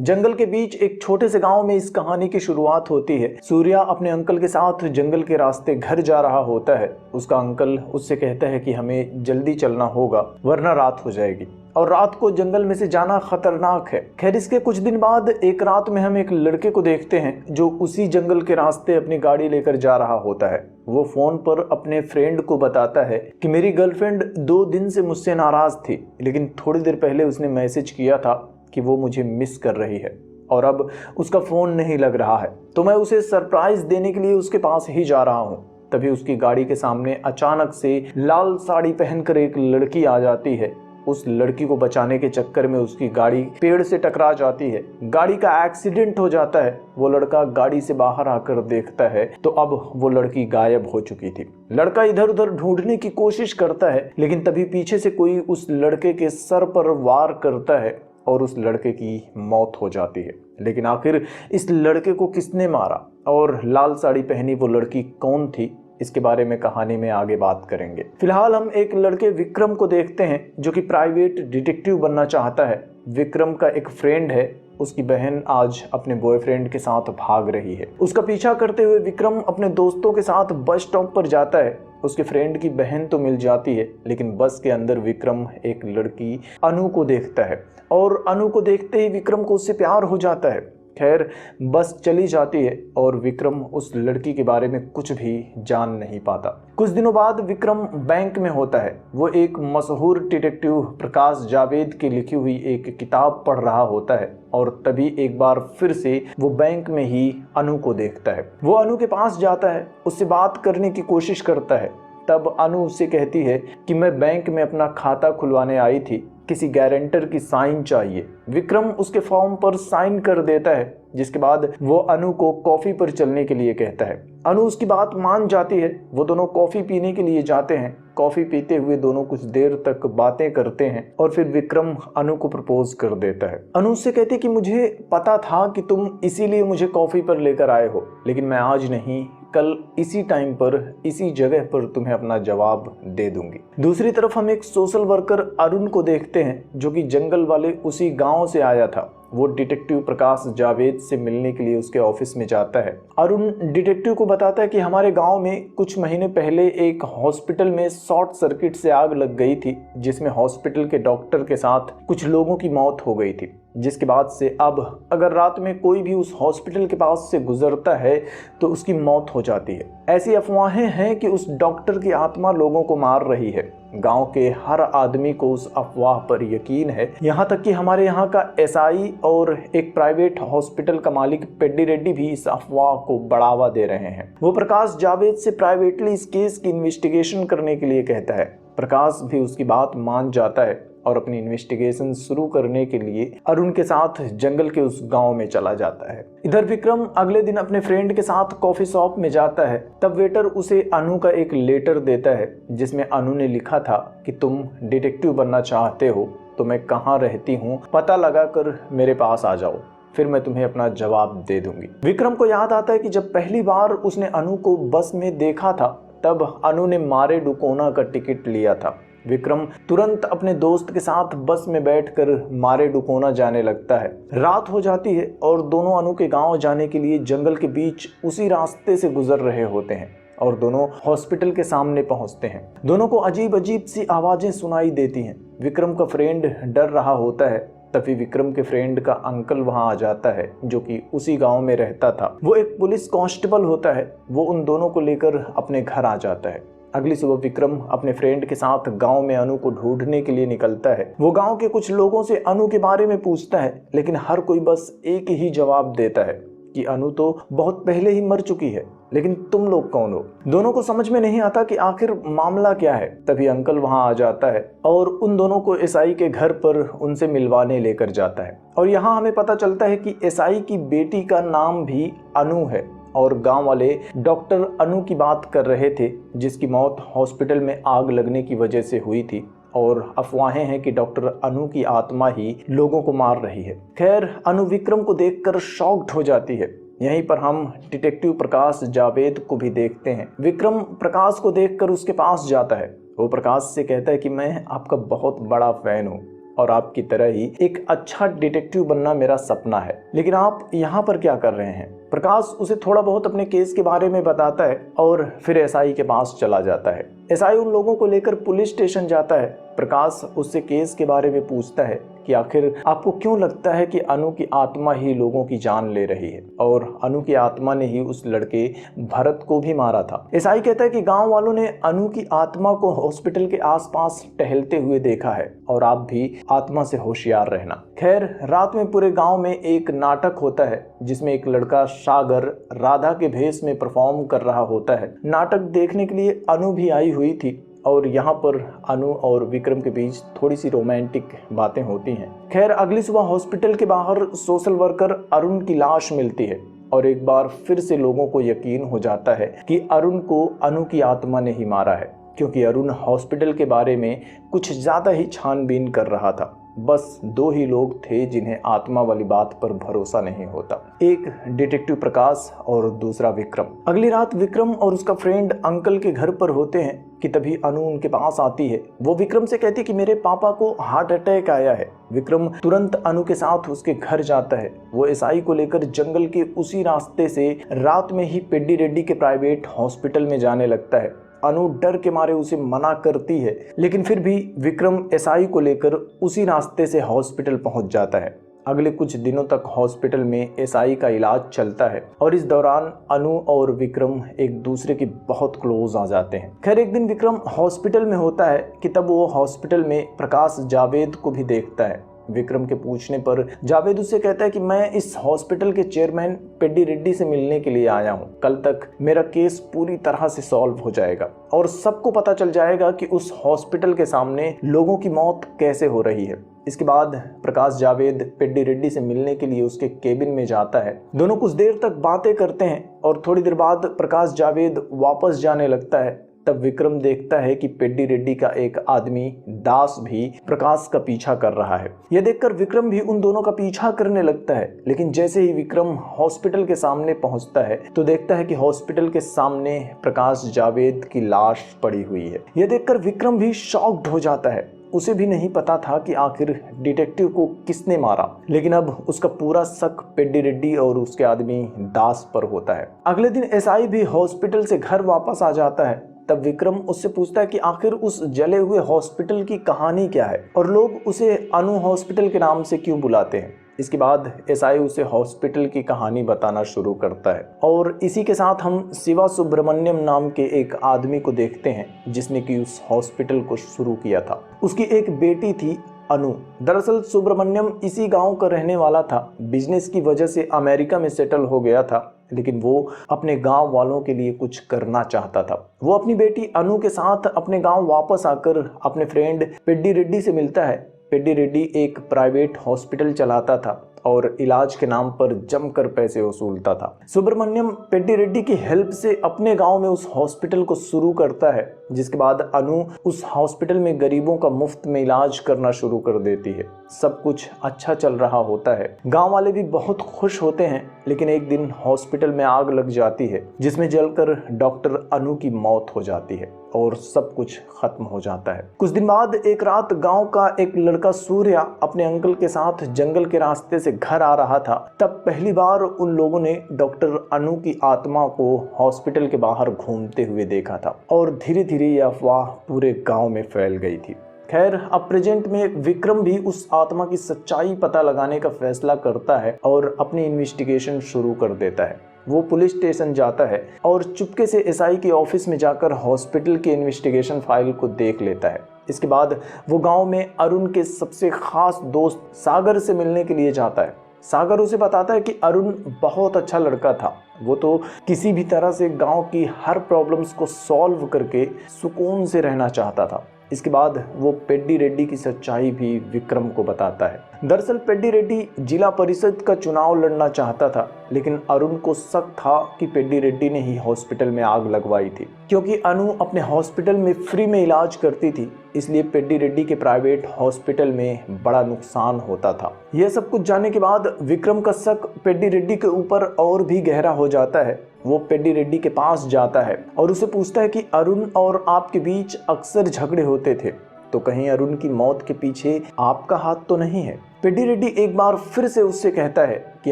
जंगल के बीच एक छोटे से गांव में इस कहानी की शुरुआत होती है। सूर्या अपने अंकल के साथ जंगल के रास्ते घर जा रहा होता है। उसका अंकल उससे कहता है कि हमें जल्दी चलना होगा वरना रात हो जाएगी और रात को जंगल में से जाना खतरनाक है। खैर, इसके कुछ दिन बाद एक रात में हम एक लड़के को देखते हैं जो उसी जंगल के रास्ते अपनी गाड़ी लेकर जा रहा होता है। वो फोन पर अपने फ्रेंड को बताता है कि मेरी गर्लफ्रेंड 2 दिन से मुझसे नाराज थी, लेकिन थोड़ी देर पहले उसने मैसेज किया था कि वो मुझे मिस कर रही है और अब उसका फ़ोन नहीं लग रहा है, तो मैं उसे सरप्राइज़ देने के लिए उसके पास ही जा रहा हूँ। तभी उसकी गाड़ी के सामने अचानक से लाल साड़ी पहनकर एक लड़की आ जाती है। उस लड़की को बचाने के चक्कर में उसकी गाड़ी पेड़ से टकरा जाती है। गाड़ी का एक्सीडेंट हो जाता है। वो लड़का गाड़ी से बाहर आकर देखता है तो अब वो लड़की गायब हो चुकी थी। लड़का इधर उधर ढूंढने की कोशिश करता है, लेकिन तभी पीछे से कोई उस लड़के के सर पर वार करता है और उस लड़के की मौत हो जाती है। लेकिन आखिर इस लड़के को किसने मारा और लाल साड़ी पहनी वो लड़की कौन थी, इसके बारे में कहानी में आगे बात करेंगे। फिलहाल हम एक लड़के विक्रम को देखते हैं जो कि प्राइवेट डिटेक्टिव बनना चाहता है। विक्रम का एक फ्रेंड है, उसकी बहन आज अपने बॉयफ्रेंड के साथ भाग रही है। उसका पीछा करते हुए विक्रम अपने दोस्तों के साथ बस स्टॉप पर जाता है। उसके फ्रेंड की बहन तो मिल जाती है, लेकिन बस के अंदर विक्रम एक लड़की अनु को देखता है और अनु को देखते ही विक्रम को उससे प्यार हो जाता है। खैर, बस चली जाती है और विक्रम उस लड़की के बारे में कुछ भी जान नहीं पाता। कुछ दिनों बाद विक्रम बैंक में होता है। वो एक मशहूर डिटेक्टिव प्रकाश जावेद की लिखी हुई एक किताब पढ़ रहा होता है और तभी एक बार फिर से वो बैंक में ही अनु को देखता है। वो अनु के पास जाता है, उससे बात करने की कोशिश करता है। तब अनु उससे कहती है कि मैं बैंक में अपना खाता खुलवाने आई थी, किसी गारंटर की साइन चाहिए। विक्रम उसके फॉर्म पर साइन कर देता है, जिसके बाद वो अनु को कॉफी पर चलने के लिए कहता है। अनु उसकी बात मान जाती है। वो दोनों कॉफी पीने के लिए जाते हैं। कॉफी पीते हुए दोनों कुछ देर तक बातें करते हैं और फिर विक्रम अनु को प्रपोज कर देता है। अनु उससे कहती है कि मुझे पता था कि तुम इसीलिए मुझे कॉफी पर लेकर आए हो, लेकिन मैं आज नहीं, कल इसी टाइम पर इसी जगह पर तुम्हें अपना जवाब दे दूंगी। दूसरी तरफ हम एक सोशल वर्कर अरुण को देखते हैं जो कि जंगल वाले उसी गांव से आया था। वो डिटेक्टिव प्रकाश जावेद से मिलने के लिए उसके ऑफिस में जाता है। अरुण डिटेक्टिव को बताता है कि हमारे गांव में कुछ महीने पहले एक हॉस्पिटल में शॉर्ट सर्किट से आग लग गई थी, जिसमें हॉस्पिटल के डॉक्टर के साथ कुछ लोगों की मौत हो गई थी, जिसके बाद से अब अगर रात में कोई भी उस हॉस्पिटल के पास से गुजरता है तो उसकी मौत हो जाती है। ऐसी अफवाहें हैं कि उस डॉक्टर की आत्मा लोगों को मार रही है। गांव के हर आदमी को उस अफवाह पर यकीन है, यहाँ तक कि हमारे यहाँ का एसआई और एक प्राइवेट हॉस्पिटल का मालिक पेड्डी रेड्डी भी इस अफवाह को बढ़ावा दे रहे हैं। वो प्रकाश जावेद से प्राइवेटली इस केस की इन्वेस्टिगेशन करने के लिए कहता है। प्रकाश भी उसकी बात मान जाता है और अपनी इन्वेस्टिगेशन शुरू करने के लिए अरुण के साथ जंगल के उस गांव में चला जाता है। इधर विक्रम अगले दिन अपने फ्रेंड के साथ कॉफी शॉप में जाता है। तब वेटर उसे अनु का एक लेटर देता है, जिसमें अनु ने लिखा था कि तुम डिटेक्टिव बनना चाहते हो तो मैं कहाँ रहती हूँ पता लगा कर मेरे पास आ जाओ, फिर मैं तुम्हें अपना जवाब दे दूंगी। विक्रम को याद आता है कि जब पहली बार उसने अनु को बस में देखा था तब अनु ने मारे डुकोना का टिकट लिया था। विक्रम तुरंत अपने दोस्त के साथ बस में बैठकर मारे डुकोना जाने लगता है। रात हो जाती है और दोनों अनु के गांव जाने के लिए जंगल के बीच उसी रास्ते से गुजर रहे होते हैं और दोनों हॉस्पिटल के सामने पहुंचते हैं। दोनों को अजीब अजीब सी आवाजें सुनाई देती हैं। विक्रम का फ्रेंड डर रहा होता है। तभी विक्रम के फ्रेंड का अंकल वहां आ जाता है जो कि उसी गांव में रहता था। वो एक पुलिस कांस्टेबल होता है। वो उन दोनों को लेकर अपने घर आ जाता है। अगली सुबह विक्रम अपने फ्रेंड के साथ गांव में अनु को ढूंढने के लिए निकलता है। वो गांव के कुछ लोगों से अनु के बारे में पूछता है, लेकिन हर कोई बस एक ही जवाब देता है कि अनु तो बहुत पहले ही मर चुकी है, लेकिन तुम लोग कौन हो? दोनों को समझ में नहीं आता कि आखिर मामला क्या है। तभी अंकल वहां आ जाता है और उन दोनों को एसआई के घर पर उनसे मिलवाने लेकर जाता है। और यहाँ हमें पता चलता है कि एसआई की बेटी का नाम भी अनु है और गांव वाले डॉक्टर अनु की बात कर रहे थे, जिसकी मौत हॉस्पिटल में आग लगने की वजह से हुई थी और अफवाहें हैं कि डॉक्टर अनु की आत्मा ही लोगों को मार रही है। खैर, अनु विक्रम को देखकर शॉक्ड हो जाती है। यहीं पर हम डिटेक्टिव प्रकाश जावेद को भी देखते हैं। विक्रम प्रकाश को देखकर उसके पास जाता है। वो प्रकाश से कहता है कि मैं आपका बहुत बड़ा फैन हूँ और आपकी तरह ही एक अच्छा डिटेक्टिव बनना मेरा सपना है, लेकिन आप यहाँ पर क्या कर रहे हैं? प्रकाश उसे थोड़ा बहुत अपने केस के बारे में बताता है और फिर एसआई के पास चला जाता है। एसआई उन लोगों को लेकर पुलिस स्टेशन जाता है। प्रकाश उससे केस के बारे में पूछता है कि आखिर आपको क्यों लगता है कि अनु की आत्मा ही लोगों की जान ले रही है और अनु की आत्मा ने ही उस लड़के भरत को भी मारा था। एसआई कहता है कि गांव वालों ने अनु की आत्मा को हॉस्पिटल के आसपास टहलते हुए देखा है और आप भी आत्मा से होशियार रहना। खैर, रात में पूरे गांव में एक नाटक होता है जिसमें एक लड़का सागर राधा के भेष में परफॉर्म कर रहा होता है। नाटक देखने के लिए अनु भी आई हुई थी और यहाँ पर अनु और विक्रम के बीच थोड़ी सी रोमांटिक बातें होती हैं। खैर, अगली सुबह हॉस्पिटल के बाहर सोशल वर्कर अरुण की लाश मिलती है और एक बार फिर से लोगों को यकीन हो जाता है कि अरुण को अनु की आत्मा ने ही मारा है, क्योंकि अरुण हॉस्पिटल के बारे में कुछ ज़्यादा ही छानबीन कर रहा था। बस दो ही लोग थे जिन्हें आत्मा वाली बात पर भरोसा नहीं होता, एक डिटेक्टिव प्रकाश और दूसरा विक्रम। अगली रात विक्रम और उसका फ्रेंड अंकल के घर पर होते हैं कि तभी अनु उनके पास आती है। वो विक्रम से कहती है कि मेरे पापा को हार्ट अटैक आया है। विक्रम तुरंत अनु के साथ उसके घर जाता है। वो एसआई को लेकर जंगल के उसी रास्ते से रात में ही पेड्डी रेड्डी के प्राइवेट हॉस्पिटल में जाने लगता है। अनु डर के मारे उसे मना करती है, लेकिन फिर भी विक्रम एसआई को लेकर उसी रास्ते से हॉस्पिटल पहुंच जाता है। अगले कुछ दिनों तक हॉस्पिटल में एसआई का इलाज चलता है और इस दौरान अनु और विक्रम एक दूसरे के बहुत क्लोज आ जाते हैं। खैर, एक दिन विक्रम हॉस्पिटल में होता है कि तब वो हॉस्पिटल में प्रकाश जावेद को भी देखता है। विक्रम के पूछने पर जावेद उससे कहता है कि मैं इस हॉस्पिटल के चेयरमैन पेड्डी रेड्डी से मिलने के लिए आया हूँ। कल तक मेरा केस पूरी तरह से सॉल्व हो जाएगा और सबको पता चल जाएगा कि उस हॉस्पिटल के सामने लोगों की मौत कैसे हो रही है। इसके बाद प्रकाश जावेद पेड्डी रेड्डी से मिलने के लिए उसके केबिन में जाता है। दोनों कुछ देर तक बातें करते हैं और थोड़ी देर बाद प्रकाश जावेद वापस जाने लगता है। तब विक्रम देखता है कि पेड्डी रेड्डी का एक आदमी दास भी प्रकाश का पीछा कर रहा है। यह देखकर विक्रम भी उन दोनों का पीछा करने लगता है, लेकिन जैसे ही विक्रम हॉस्पिटल के सामने पहुंचता है तो देखता है कि हॉस्पिटल के सामने प्रकाश जावेद की लाश पड़ी हुई है। यह देखकर विक्रम भी शॉक्ड हो जाता है। उसे भी नहीं पता था कि आखिर डिटेक्टिव को किसने मारा, लेकिन अब उसका पूरा शक पेड्डी रेड्डी और उसके आदमी दास पर होता है। अगले दिन एसआई भी हॉस्पिटल से घर वापस आ जाता है। तब विक्रम उससे पूछता है कि आखिर उस जले हुए हॉस्पिटल की कहानी क्या है और लोग उसे अनु हॉस्पिटल के नाम से क्यों बुलाते हैं। इसके बाद एसआई उसे हॉस्पिटल की कहानी बताना शुरू करता है और इसी के साथ हम शिवा सुब्रमण्यम नाम के एक आदमी को देखते हैं जिसने कि उस हॉस्पिटल को शुरू किया था। उसकी एक बेटी थी अनु। दरअसल सुब्रमण्यम इसी गांव का रहने वाला था। बिजनेस की वजह से अमेरिका में सेटल हो गया था, लेकिन वो अपने गांव वालों के लिए कुछ करना चाहता था। वो अपनी बेटी अनु के साथ अपने गांव वापस आकर अपने फ्रेंड पेड्डी रेड्डी से मिलता है। पेड्डी रेड्डी एक प्राइवेट हॉस्पिटल चलाता था और इलाज के नाम पर जमकर पैसे वसूलता था। सुब्रमण्यम पेड्डी रेड्डी की हेल्प से अपने गांव में उस हॉस्पिटल को शुरू करता है, जिसके बाद अनु उस हॉस्पिटल में गरीबों का मुफ्त में इलाज करना शुरू कर देती है। सब कुछ अच्छा चल रहा होता है। गांव वाले भी बहुत खुश होते हैं, लेकिन एक दिन हॉस्पिटल में आग लग जाती है जिसमें जलकर डॉक्टर अनु की मौत हो जाती है और सब कुछ खत्म हो जाता है। कुछ दिन बाद एक रात गांव का एक लड़का सूर्या अपने अंकल के साथ जंगल के रास्ते से घर आ रहा था। तब पहली बार उन लोगों ने डॉक्टर अनु की आत्मा को हॉस्पिटल के बाहर घूमते हुए देखा था और धीरे धीरे यह अफवाह पूरे गांव में फैल गई थी। खैर, अब प्रेजेंट में विक्रम भी उस आत्मा की सच्चाई पता लगाने का फैसला करता है और अपनी इन्वेस्टिगेशन शुरू कर देता है। वो पुलिस स्टेशन जाता है और चुपके से एसआई के ऑफिस में जाकर हॉस्पिटल के इन्वेस्टिगेशन फाइल को देख लेता है। इसके बाद वो गांव में अरुण के सबसे खास दोस्त सागर से मिलने के लिए जाता है। सागर उसे बताता है कि अरुण बहुत अच्छा लड़का था। वो तो किसी भी तरह से गांव की हर प्रॉब्लम्स को सॉल्व करके सुकून से रहना चाहता था। इसके बाद वो पेड्डी रेड्डी की सच्चाई भी विक्रम को बताता है। दरअसल पेड्डी रेड्डी जिला परिषद का चुनाव लड़ना चाहता था, लेकिन अरुण को शक था कि पेड्डी रेड्डी ने ही हॉस्पिटल में आग लगवाई थी। क्योंकि अनु अपने हॉस्पिटल में फ्री में इलाज करती थी, इसलिए पेड्डी रेड्डी के प्राइवेट हॉस्पिटल में बड़ा नुकसान होता था। यह सब कुछ जानने के बाद विक्रम का शक पेड्डी रेड्डी के ऊपर और भी गहरा हो जाता है। वो पेड्डी रेड्डी के पास जाता है और उसे पूछता है कि अरुण और आपके बीच अक्सर झगड़े होते थे, तो कहीं अरुण की मौत के पीछे आपका हाथ तो नहीं है? पेड्डी रेड्डी एक बार फिर से उससे कहता है कि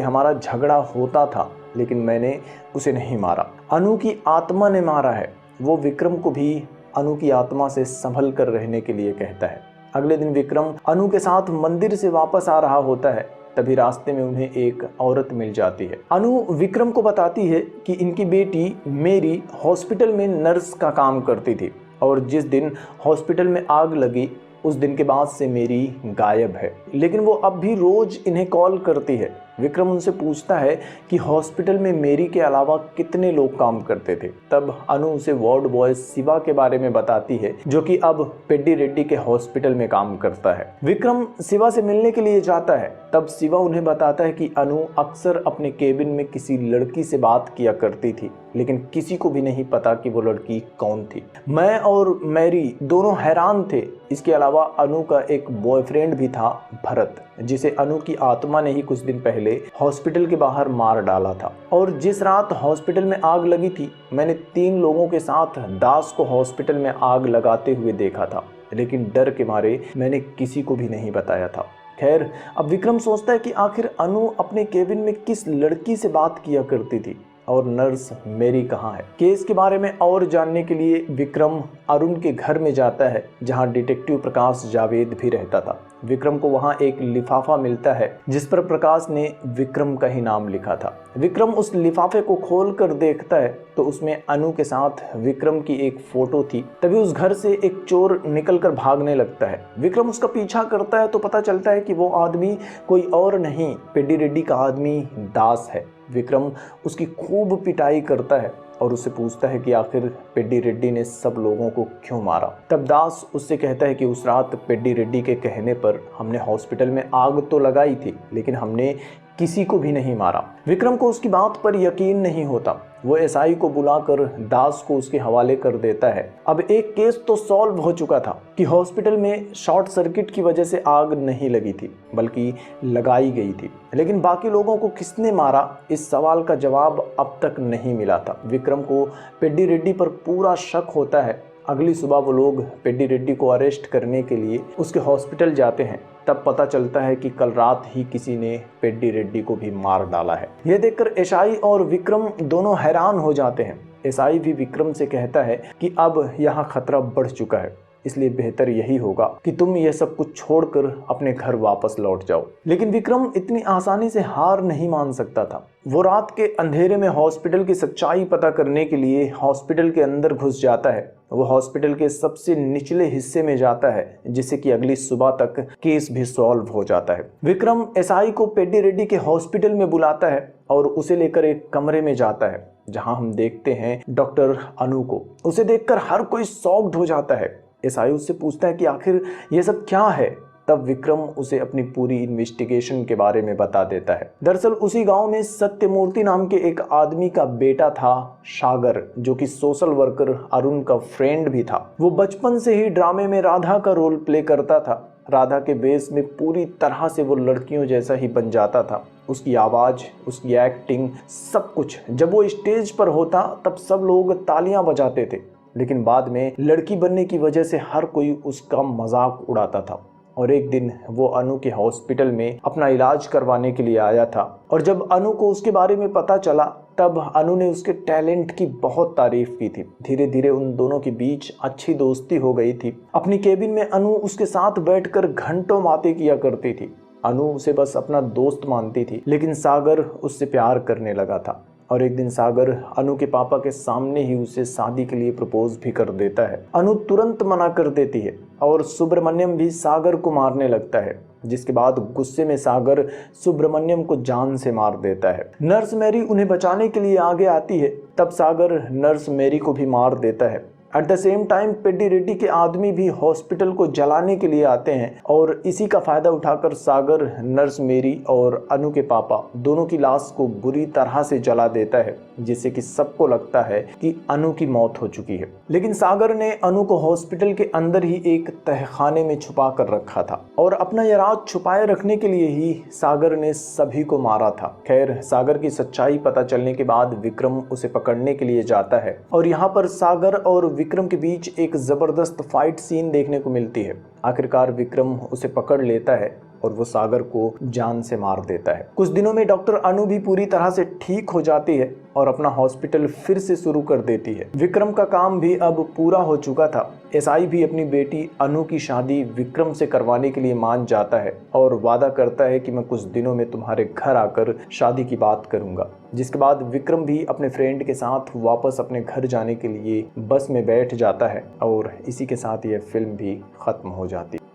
हमारा झगड़ा होता था, लेकिन मैंने उसे नहीं मारा, अनु की आत्मा ने मारा है। वो विक्रम को भी अनु की आत्मा से संभल कर रहने के लिए कहता है। अगले दिन विक्रम अनु के साथ मंदिर से वापस आ रहा होता है, तभी रास्ते में उन्हें एक औरत मिल जाती है। अनु विक्रम को बताती है कि इनकी बेटी मेरी हॉस्पिटल में नर्स का काम करती थी और जिस दिन हॉस्पिटल में आग लगी उस दिन के बाद से मेरी गायब है, लेकिन वो अब भी रोज इन्हें कॉल करती है। विक्रम उनसे पूछता है कि हॉस्पिटल में मेरी के अलावा कितने लोग काम करते थे। तब अनु उसे वार्ड बॉय शिवा के बारे में बताती है, जो कि अब पेड्डी रेड्डी के हॉस्पिटल में काम करता है। विक्रम शिवा से मिलने के लिए जाता है, तब शिवा उन्हें बताता है कि अनु अक्सर अपने केबिन में किसी लड़की से बात किया करती थी, लेकिन किसी को भी नहीं पता कि वो लड़की कौन थी। मैं और मैरी दोनों हैरान थे। इसके अलावा अनु का एक बॉयफ्रेंड भी था, भरत, जिसे अनु की आत्मा ने ही कुछ दिन पहले हॉस्पिटल के बाहर मार डाला था। और जिस रात हॉस्पिटल में आग लगी थी, मैंने 3 लोगों के साथ दास को हॉस्पिटल में आग लगाते हुए देखा था, लेकिन डर के मारे मैंने किसी को भी नहीं बताया था। खैर, अब विक्रम सोचता है कि आखिर अनु अपने केबिन में किस लड़की से बात किया करती थी और नर्स मेरी कहाँ है। केस के बारे में और जानने के लिए विक्रम अरुण के घर में जाता है, जहां डिटेक्टिव प्रकाश जावेद भी रहता था। विक्रम को वहां एक लिफाफा मिलता है जिस पर प्रकाश ने विक्रम का ही नाम लिखा था। विक्रम उस लिफाफे को खोल कर देखता है तो उसमें अनु के साथ विक्रम की एक फोटो थी। तभी उस घर से एक चोर निकलकर भागने लगता है। विक्रम उसका पीछा करता है तो पता चलता है कि वो आदमी कोई और नहीं, पेड्डी रेड्डी का आदमी दास है। विक्रम उसकी खूब पिटाई करता है और उससे पूछता है कि आखिर पेड्डी रेड्डी ने सब लोगों को क्यों मारा। तब दास उससे कहता है कि उस रात पेड्डी रेड्डी के कहने पर हमने हॉस्पिटल में आग तो लगाई थी, लेकिन हमने किसी को भी नहीं मारा। विक्रम को उसकी बात पर यकीन नहीं होता। वो एसआई को बुलाकर दास को उसके हवाले कर देता है। अब एक केस तो सॉल्व हो चुका था कि हॉस्पिटल में शॉर्ट सर्किट की वजह से आग नहीं लगी थी, बल्कि लगाई गई थी। लेकिन बाकी लोगों को किसने मारा, इस सवाल का जवाब अब तक नहीं मिला था। विक्रम को पेड्डी रेड्डी पर पूरा शक होता है। अगली सुबह वो लोग पेड्डी रेड्डी को अरेस्ट करने के लिए उसके हॉस्पिटल जाते हैं। तब पता चलता है कि कल रात ही किसी ने पेड्डी रेड्डी को भी मार डाला है। यह देखकर एसआई और विक्रम दोनों हैरान हो जाते हैं। एसआई भी विक्रम से कहता है कि अब यहाँ खतरा बढ़ चुका है, इसलिए बेहतर यही होगा कि तुम ये सब कुछ छोड़कर अपने घर वापस लौट जाओ। लेकिन विक्रम इतनी आसानी से हार नहीं मान सकता था। वो रात के अंधेरे में हॉस्पिटल की सच्चाई पता करने के लिए हॉस्पिटल के अंदर घुस जाता है। वो हॉस्पिटल के सबसे निचले हिस्से में जाता है, जिससे कि अगली सुबह तक केस भी सॉल्व हो जाता है। विक्रम एसआई को पेड्डी रेड्डी के हॉस्पिटल में बुलाता है और उसे लेकर एक कमरे में जाता है, जहां हम देखते हैं डॉक्टर अनु को। उसे देखकर हर कोई शॉक्ड हो जाता है। एसआई उससे पूछता है कि आखिर ये सब क्या है। तब विक्रम उसे अपनी पूरी इन्वेस्टिगेशन के बारे में बता देता है। दरअसल उसी गांव में सत्यमूर्ति नाम के एक आदमी का बेटा था, सागर, जो कि सोशल वर्कर अरुण का फ्रेंड भी था। वो बचपन से ही ड्रामे में राधा का रोल प्ले करता था। राधा के बेस में पूरी तरह से वो लड़कियों जैसा ही बन जाता था। उसकी आवाज़, उसकी एक्टिंग, सब कुछ। जब वो स्टेज पर होता तब सब लोग तालियां बजाते थे, लेकिन बाद में लड़की बनने की वजह से हर कोई उसका मजाक उड़ाता था। और एक दिन वो अनु के हॉस्पिटल में अपना इलाज करवाने के लिए आया था, और जब अनु को उसके बारे में पता चला तब अनु ने उसके टैलेंट की बहुत तारीफ की थी। धीरे धीरे उन दोनों के बीच अच्छी दोस्ती हो गई थी। अपनी केबिन में अनु उसके साथ बैठकर घंटों बातें किया करती थी। अनु उसे बस अपना दोस्त मानती थी, लेकिन सागर उससे प्यार करने लगा था। और एक दिन सागर अनु के पापा के सामने ही उसे शादी के लिए प्रपोज भी कर देता है। अनु तुरंत मना कर देती है और सुब्रमण्यम भी सागर को मारने लगता है, जिसके बाद गुस्से में सागर सुब्रमण्यम को जान से मार देता है। नर्स मैरी उन्हें बचाने के लिए आगे आती है, तब सागर नर्स मैरी को भी मार देता है। At the same time Peddie Reddy के आदमी भी हॉस्पिटल को जलाने के लिए आते हैं, और इसी का फायदा उठाकर सागर नर्स मेरी और अनु के पापा दोनों की लाश को बुरी तरह से जला देता है, जिससे कि सबको लगता है कि अनु की मौत हो चुकी है। लेकिन सागर ने अनु को हॉस्पिटल के अंदर ही एक तहखाने में छुपा कर रखा था, और अपना यह राज छुपाए रखने के लिए ही सागर ने सभी को मारा था। खैर, सागर की सच्चाई पता चलने के बाद विक्रम उसे पकड़ने के लिए जाता है, और यहाँ पर सागर और विक्रम के बीच एक जबरदस्त फाइट सीन देखने को मिलती है। आखिरकार विक्रम उसे पकड़ लेता है और वो सागर को जान से मार देता है। कुछ दिनों में डॉक्टर अनु भी पूरी तरह से ठीक हो जाती है और अपना हॉस्पिटल फिर से शुरू कर देती है। विक्रम का काम भी अब पूरा हो चुका था। एसआई भी अपनी बेटी अनु की शादी विक्रम से करवाने के लिए मान जाता है और वादा करता है कि मैं कुछ दिनों में तुम्हारे घर आकर शादी की बात करूंगा। जिसके बाद विक्रम भी अपने फ्रेंड के साथ वापस अपने घर जाने के लिए बस में बैठ जाता है और इसी के साथ यह फिल्म भी खत्म हो जाती है।